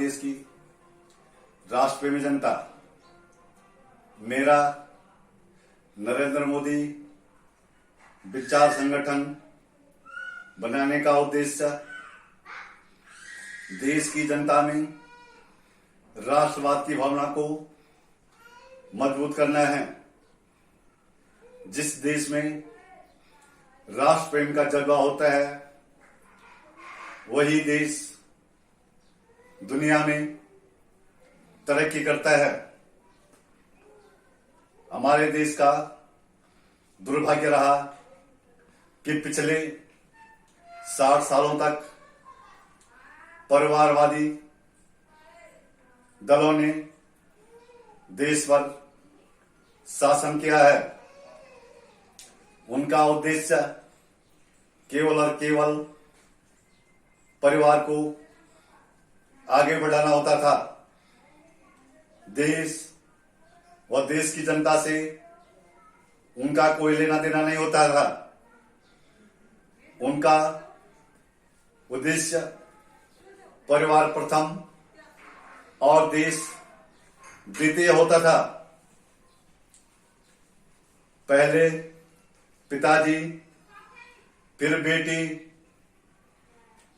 देश की राष्ट्र प्रेमी जनता, मेरा नरेंद्र मोदी विचार संगठन बनाने का उद्देश्य देश की जनता में राष्ट्रवाद की भावना को मजबूत करना है। जिस देश में राष्ट्र प्रेम का जज्बा होता है, वही देश दुनिया में तरक्की करता है। हमारे देश का दुर्भाग्य रहा कि पिछले 60 सालों तक परिवारवादी दलों ने देश पर शासन किया है। उनका उद्देश्य केवल और केवल परिवार को आगे बढ़ाना होता था। देश और देश की जनता से उनका कोई लेना देना नहीं होता था। उनका उद्देश्य परिवार प्रथम और देश द्वितीय होता था। पहले पिताजी, फिर बेटी,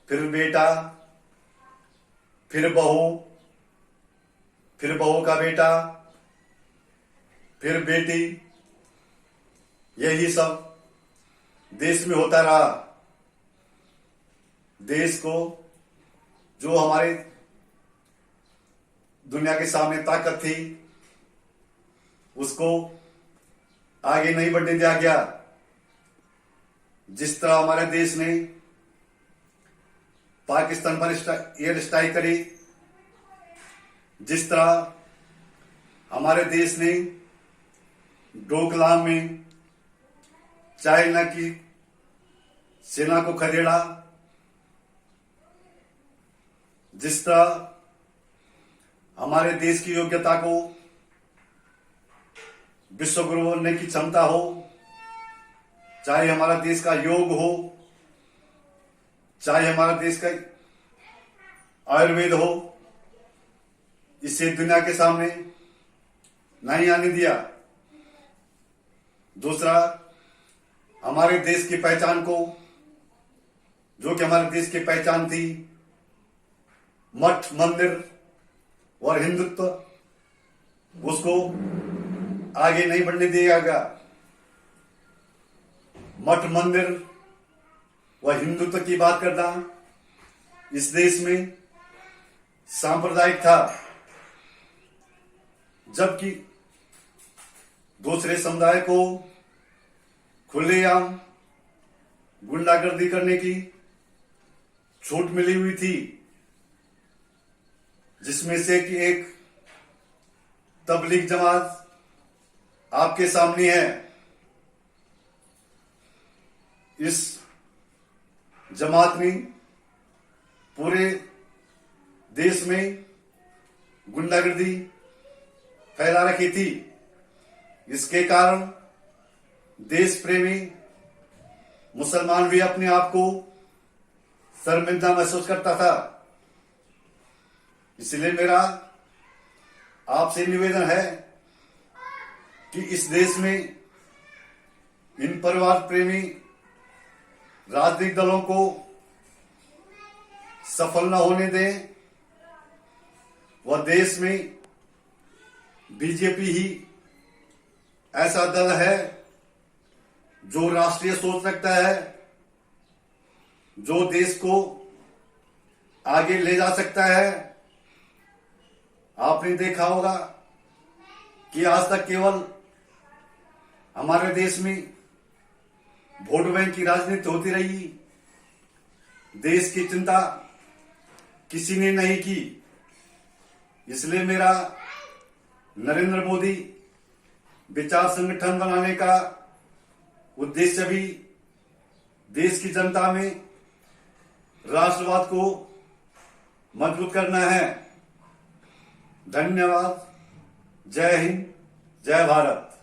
फिर बेटा, फिर बहू का बेटा, फिर बेटी, यही सब देश में होता रहा। देश को जो हमारे दुनिया के सामने ताकत थी, उसको आगे नहीं बढ़ने दिया गया। जिस तरह हमारे देश ने पाकिस्तान पर एयर स्ट्राइक करी, जिस तरह हमारे देश ने डोकलाम में चाइना की सेना को खदेड़ा, जिस तरह हमारे देश की योग्यता को विश्व गुरु बनने की क्षमता हो, चाहे हमारा देश का योग हो, चाहे हमारा देश का आयुर्वेद हो, इसे दुनिया के सामने नहीं आने दिया। दूसरा, हमारे देश की पहचान को, जो कि हमारे देश की पहचान थी, मठ मंदिर और हिंदुत्व, उसको आगे नहीं बढ़ने दिया गया। मठ मंदिर व हिंदुत्व की बात करना इस देश में सांप्रदायिक था, जबकि दूसरे समुदाय को खुलेआम गुंडागर्दी करने की छूट मिली हुई थी, जिसमें से कि एक तबलीग जमात आपके सामने है। इस जमात ने पूरे देश में गुंडागर्दी फैला रखी थी। इसके कारण देश प्रेमी मुसलमान भी अपने आप को शर्मिंदा महसूस करता था। इसलिए मेरा आपसे निवेदन है कि इस देश में इन परिवार प्रेमी राजनीतिक दलों को सफल न होने दें। वह देश में बीजेपी ही ऐसा दल है जो राष्ट्रीय सोच रखता है, जो देश को आगे ले जा सकता है। आपने देखा होगा कि आज तक केवल हमारे देश में वोट बैंक की राजनीति होती रही, देश की चिंता किसी ने नहीं की। इसलिए मेरा नरेंद्र मोदी विचार संगठन बनाने का उद्देश्य भी देश की जनता में राष्ट्रवाद को मजबूत करना है। धन्यवाद। जय हिंद, जय भारत।